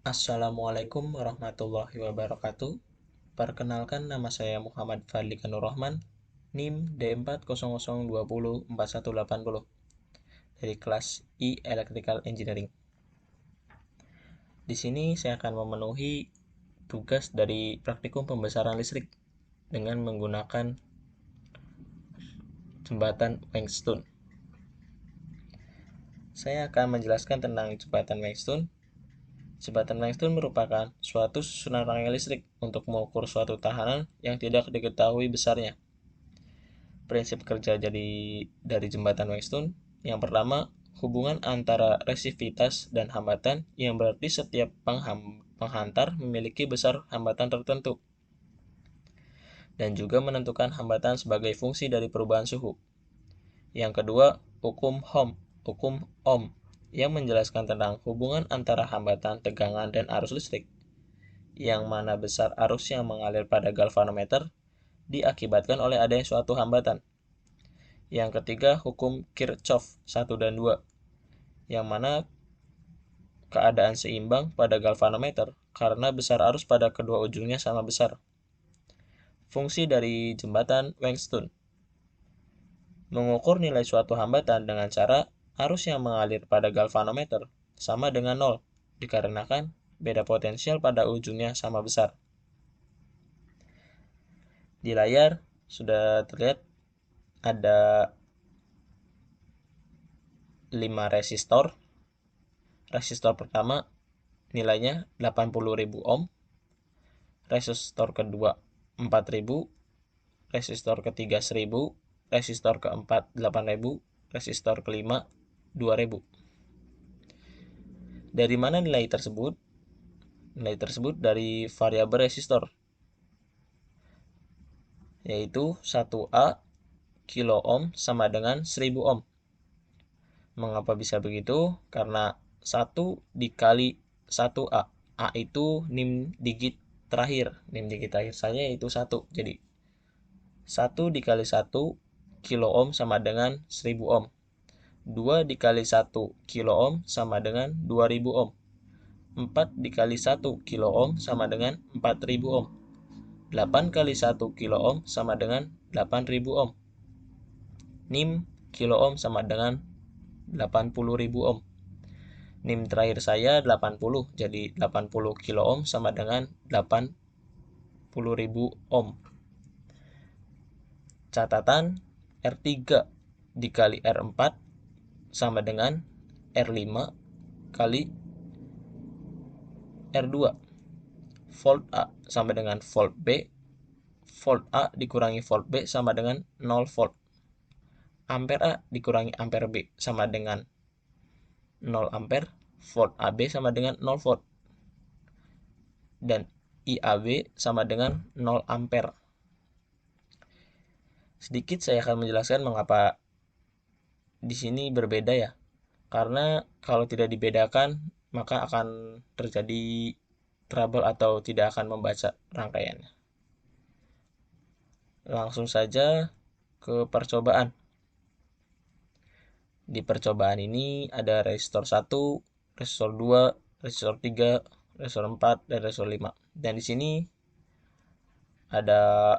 Assalamualaikum warahmatullahi wabarakatuh. Perkenalkan, nama saya Muhammad Fadli Kanur Rahman, NIM D400204180 dari kelas I Electrical Engineering. Di sini saya akan memenuhi tugas dari praktikum pembesaran listrik dengan menggunakan jembatan Weinstein. Saya akan menjelaskan tentang jembatan Weinstein. Jembatan Weinstein merupakan suatu susunan rangkaian listrik untuk mengukur suatu tahanan yang tidak diketahui besarnya. Prinsip kerja dari jembatan Weinstein: yang pertama, hubungan antara resistivitas dan hambatan, yang berarti setiap penghantar memiliki besar hambatan tertentu, dan juga menentukan hambatan sebagai fungsi dari perubahan suhu. Yang kedua, hukum Ohm, yang menjelaskan tentang hubungan antara hambatan, tegangan, dan arus listrik, yang mana besar arus yang mengalir pada galvanometer diakibatkan oleh adanya suatu hambatan. Yang ketiga, hukum Kirchhoff 1 dan 2, yang mana keadaan seimbang pada galvanometer karena besar arus pada kedua ujungnya sama besar. Fungsi dari jembatan Weinstein: mengukur nilai suatu hambatan dengan cara arus yang mengalir pada galvanometer sama dengan 0, dikarenakan beda potensial pada ujungnya sama besar. Di layar sudah terlihat ada 5 resistor. Resistor pertama nilainya 80.000 ohm, resistor kedua 4.000, resistor ketiga 1.000, resistor keempat 8.000, resistor kelima 2.000. Dari mana nilai tersebut? Nilai tersebut dari variabel resistor, yaitu 1A kilo ohm sama dengan 1000 ohm. Mengapa bisa begitu? Karena 1 dikali 1A. A itu nim digit terakhir. Nim digit terakhir saya yaitu 1. Jadi 1 dikali 1 kilo ohm sama dengan 1000 ohm. 2 dikali 1 kilo ohm sama dengan 2000 ohm. 4 dikali 1 kilo ohm sama dengan 4000 ohm. 8 kali 1 kilo ohm sama dengan 8000 ohm. Nim kilo ohm sama dengan 80.000 ohm. Nim terakhir saya 80, jadi 80 kilo ohm sama dengan 80.000 ohm. Catatan: R3 dikali R4 sama dengan R5 kali R2. Volt A sama dengan volt B. Volt A dikurangi volt B sama dengan 0 volt. Ampere A dikurangi ampere B sama dengan 0 ampere. Volt AB sama dengan 0 volt. Dan IAB sama dengan 0 ampere. Sedikit saya akan menjelaskan mengapa di sini berbeda ya. Karena kalau tidak dibedakan, maka akan terjadi trouble atau tidak akan membaca rangkaiannya. Langsung saja ke percobaan. Di percobaan ini ada resistor 1, resistor 2, resistor 3, resistor 4, dan resistor 5. Dan di sini ada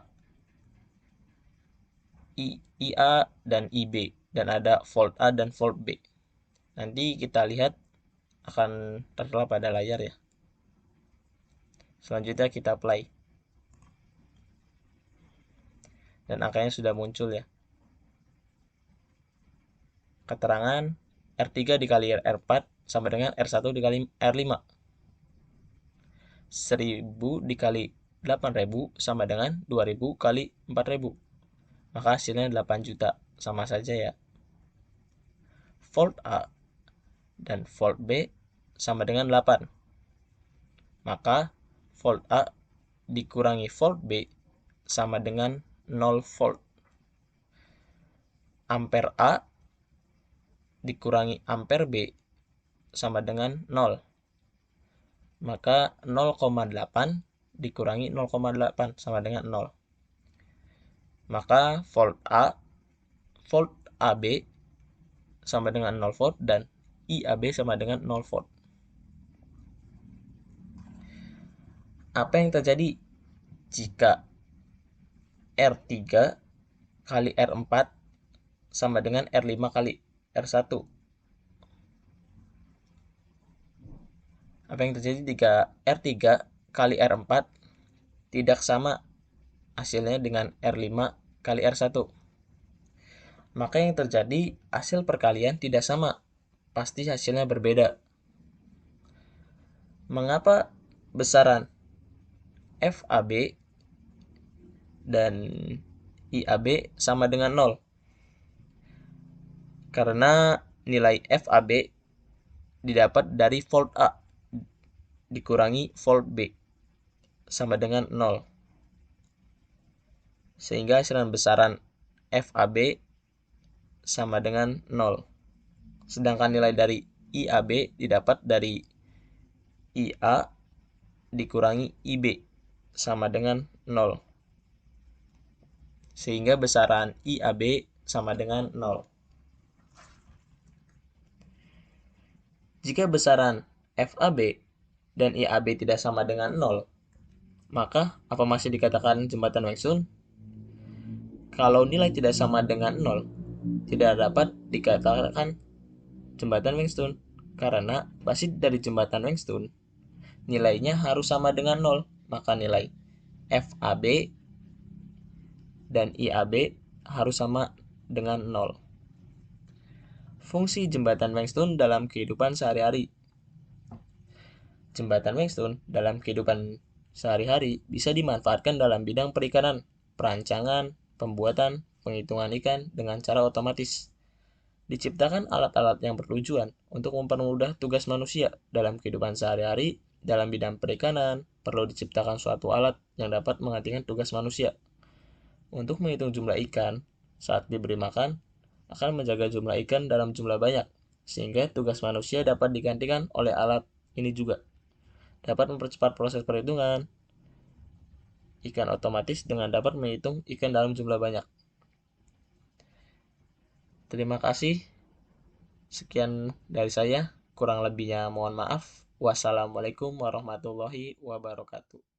IA dan IB, dan ada volt A dan volt B. Nanti kita lihat akan tertera pada layar ya. Selanjutnya kita play. Dan angkanya sudah muncul ya. Keterangan R3 dikali R4 sama dengan R1 dikali R5. 1000 dikali 8000 sama dengan 2000 kali 4000. Maka hasilnya 8 juta. Sama saja ya. Volt A dan volt B sama dengan 8. Maka volt A dikurangi volt B sama dengan 0 volt. Ampere A dikurangi ampere B sama dengan 0. Maka 0,8 dikurangi 0,8 sama dengan 0. Maka volt AB sama dengan 0 volt dan IAB sama dengan 0 volt. Apa yang terjadi jika R3 kali R4 sama dengan R5 kali R1? Apa yang terjadi jika R3 kali R4 tidak sama hasilnya dengan R5 kali R1? Maka yang terjadi hasil perkalian tidak sama, pasti hasilnya berbeda. Mengapa besaran FAB dan IAB sama dengan 0? Karena nilai FAB didapat dari volt A dikurangi volt B sama dengan 0. Sehingga hasilan besaran FAB sama dengan 0. Sedangkan nilai dari IAB didapat dari IA dikurangi IB sama dengan 0. Sehingga besaran IAB sama dengan 0. Jika besaran FAB dan IAB tidak sama dengan 0, maka apa masih dikatakan jembatan Wengsun? Kalau nilai tidak sama dengan 0, tidak dapat dikatakan jembatan Wengsun, karena basis dari jembatan Wengsun nilainya harus sama dengan 0, maka nilai FAB dan IAB harus sama dengan 0. Fungsi jembatan Wengsun dalam kehidupan sehari-hari. Jembatan Wengsun dalam kehidupan sehari-hari bisa dimanfaatkan dalam bidang perikanan, perancangan, pembuatan, penghitungan ikan dengan cara otomatis. Diciptakan alat-alat yang bertujuan untuk mempermudah tugas manusia dalam kehidupan sehari-hari. Dalam bidang perikanan, perlu diciptakan suatu alat yang dapat menggantikan tugas manusia. Untuk menghitung jumlah ikan saat diberi makan, akan menjaga jumlah ikan dalam jumlah banyak, sehingga tugas manusia dapat digantikan oleh alat ini juga. Dapat mempercepat proses perhitungan ikan otomatis dengan dapat menghitung ikan dalam jumlah banyak. Terima kasih. Sekian dari saya. Kurang lebihnya mohon maaf. Wassalamualaikum warahmatullahi wabarakatuh.